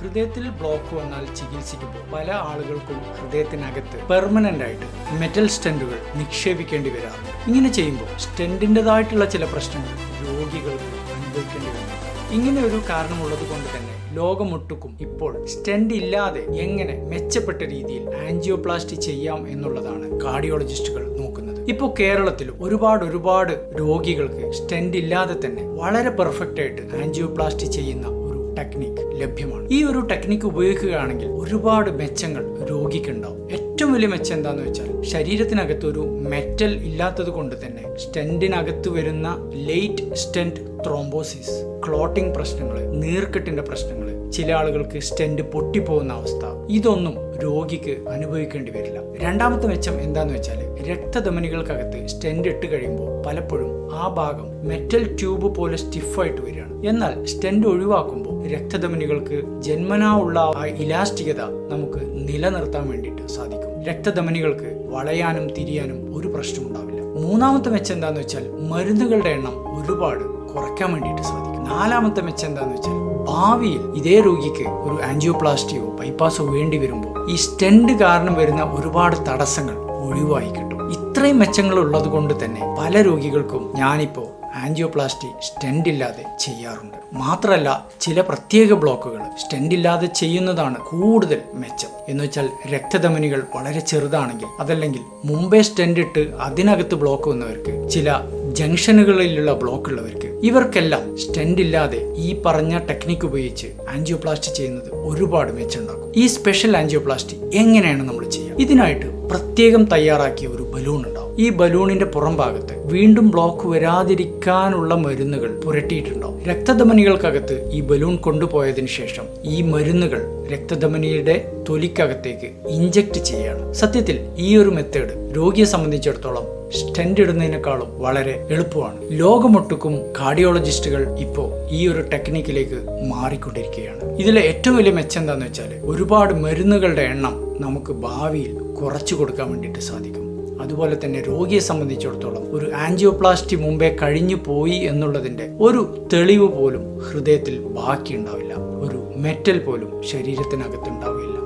ഹൃദയത്തിൽ ബ്ലോക്ക് വന്നാൽ ചികിത്സിക്കുമ്പോൾ പല ആളുകൾക്കും ഹൃദയത്തിനകത്ത് പെർമനന്റ് ആയിട്ട് മെറ്റൽ സ്റ്റെന്റുകൾ നിക്ഷേപിക്കേണ്ടി വരാറുണ്ട്. ഇങ്ങനെ ചെയ്യുമ്പോൾ സ്റ്റെന്റിൻ്റെതായിട്ടുള്ള ചില പ്രശ്നങ്ങൾ രോഗികൾക്ക് അനുഭവിക്കേണ്ടി വരുന്നു. ഇങ്ങനെ ഒരു കാരണമുള്ളത് കൊണ്ട് തന്നെ ലോകമൊട്ടുക്കും ഇപ്പോൾ സ്റ്റെന്റ് ഇല്ലാതെ എങ്ങനെ മെച്ചപ്പെട്ട രീതിയിൽ ആൻജിയോപ്ലാസ്റ്റി ചെയ്യാം എന്നുള്ളതാണ് കാർഡിയോളജിസ്റ്റുകൾ നോക്കുന്നത്. ഇപ്പോൾ കേരളത്തിൽ ഒരുപാട് രോഗികൾക്ക് സ്റ്റെന്റ് ഇല്ലാതെ തന്നെ വളരെ പെർഫെക്റ്റ് ആയിട്ട് ആൻജിയോപ്ലാസ്റ്റി ചെയ്യുന്ന ടെക്നിക്ക് ലഭ്യമാണ്. ഈ ഒരു ടെക്നിക്ക് ഉപയോഗിക്കുകയാണെങ്കിൽ ഒരുപാട് മെച്ചങ്ങൾ രോഗിക്കുണ്ടാവും. ഏറ്റവും വലിയ മെച്ചം എന്താണെന്ന് വെച്ചാൽ ശരീരത്തിനകത്ത് ഒരു മെറ്റൽ ഇല്ലാത്തത് കൊണ്ട് തന്നെ സ്റ്റെന്റിനകത്ത് വരുന്ന ലേറ്റ് സ്റ്റെന്റ് ത്രോംബോസിസ്, ക്ലോട്ടിംഗ് പ്രശ്നങ്ങൾ, നീർക്കെട്ടിന്റെ പ്രശ്നങ്ങൾ, ചില ആളുകൾക്ക് സ്റ്റെന്റ് പൊട്ടിപ്പോകുന്ന അവസ്ഥ, ഇതൊന്നും രോഗിക്ക് അനുഭവിക്കേണ്ടി വരില്ല. രണ്ടാമത്തെ മെച്ചം എന്താന്ന് വെച്ചാൽ രക്തധമനികൾക്കകത്ത് സ്റ്റെന്റ് ഇട്ട് കഴിയുമ്പോൾ പലപ്പോഴും ആ ഭാഗം മെറ്റൽ ട്യൂബ് പോലെ സ്റ്റിഫായിട്ട് വരികയാണ്. എന്നാൽ സ്റ്റെന്റ് ഒഴിവാക്കുമ്പോൾ രക്തധമനികൾക്ക് ജന്മനാ ഉള്ള ആ ഇലാസ്റ്റികത നമുക്ക് നിലനിർത്താൻ വേണ്ടിയിട്ട് സാധിക്കും. രക്തധമനികൾക്ക് വളയാനും തിരിയാനും ഒരു പ്രശ്നം ഉണ്ടാവില്ല. മൂന്നാമത്തെ മെച്ചം എന്താന്ന് വെച്ചാൽ മരുന്നുകളുടെ എണ്ണം ഒരുപാട് കുറയ്ക്കാൻ വേണ്ടിയിട്ട് സാധിക്കും. നാലാമത്തെ മെച്ചം എന്താന്ന് വെച്ചാൽ ഭാവിയിൽ ഇതേ രോഗിക്ക് ഒരു ആൻജിയോപ്ലാസ്റ്റിയോ ബൈപ്പാസോ വേണ്ടി വരുമ്പോൾ ഈ സ്റ്റെന്റ് കാരണം വരുന്ന ഒരുപാട് തടസ്സങ്ങൾ ഒഴിവായി കിട്ടും. ഇത്രയും മെച്ചങ്ങൾ ഉള്ളത് കൊണ്ട് തന്നെ പല രോഗികൾക്കും ഞാനിപ്പോൾ ആൻജിയോപ്ലാസ്റ്റി സ്റ്റെന്റ് ഇല്ലാതെ ചെയ്യാറുണ്ട്. മാത്രമല്ല ചില പ്രത്യേക ബ്ലോക്കുകൾ സ്റ്റെന്റ് ഇല്ലാതെ ചെയ്യുന്നതാണ് കൂടുതൽ മെച്ചം. എന്ന് വെച്ചാൽ രക്തധമനികൾ വളരെ ചെറുതാണെങ്കിൽ, അതല്ലെങ്കിൽ മുമ്പേ സ്റ്റെന്റ് ഇട്ട് അതിനകത്ത് ബ്ലോക്ക് വന്നവർക്ക്, ചില ജംഗ്ഷനുകളിലുള്ള ബ്ലോക്ക് ഉള്ളവർക്ക്, ഇവർക്കെല്ലാം സ്റ്റെന്റ് ഇല്ലാതെ ഈ പറഞ്ഞ ടെക്നിക്ക് ഉപയോഗിച്ച് ആൻജിയോപ്ലാസ്റ്റി ചെയ്യുന്നത് ഒരുപാട് മെച്ചമുണ്ടാക്കും. ഈ സ്പെഷ്യൽ ആൻജിയോപ്ലാസ്റ്റി എങ്ങനെയാണ് നമ്മൾ ചെയ്യുക? ഇതിനായിട്ട് പ്രത്യേകം തയ്യാറാക്കിയ ഒരു ബലൂൺ ഉണ്ടാവും. ഈ ബലൂണിന്റെ പുറം ഭാഗത്ത് വീണ്ടും ബ്ലോക്ക് വരാതിരിക്കാനുള്ള മരുന്നുകൾ പുരട്ടിയിട്ടുണ്ടാവും. രക്തധമനികൾക്കകത്ത് ഈ ബലൂൺ കൊണ്ടുപോയതിനു ശേഷം ഈ മരുന്നുകൾ രക്തധമനിയുടെ തൊലിക്കകത്തേക്ക് ഇഞ്ചക്ട് ചെയ്യാണ്. സത്യത്തിൽ ഈ ഒരു മെത്തേഡ് രോഗിയെ സംബന്ധിച്ചിടത്തോളം സ്റ്റെന്റ് ഇടുന്നതിനേക്കാളും വളരെ എളുപ്പമാണ്. ലോകമൊട്ടുക്കും കാർഡിയോളജിസ്റ്റുകൾ ഇപ്പോൾ ഈ ഒരു ടെക്നിക്കിലേക്ക് മാറിക്കൊണ്ടിരിക്കുകയാണ്. ഇതിലെ ഏറ്റവും വലിയ മെച്ചം എന്താണെന്ന് വെച്ചാൽ ഒരുപാട് മരുന്നുകളുടെ എണ്ണം നമുക്ക് ഭാവിയിൽ കുറച്ചു കൊടുക്കാൻ വേണ്ടിയിട്ട് സാധിക്കും. അതുപോലെ തന്നെ രോഗിയെ സംബന്ധിച്ചിടത്തോളം ഒരു ആൻജിയോപ്ലാസ്റ്റി മുമ്പേ കഴിഞ്ഞു പോയി എന്നുള്ളതിൻ്റെ ഒരു തെളിവ് പോലും ഹൃദയത്തിൽ ബാക്കിയുണ്ടാവില്ല. ഒരു മെറ്റൽ പോലും ശരീരത്തിനകത്തുണ്ടാവില്ല.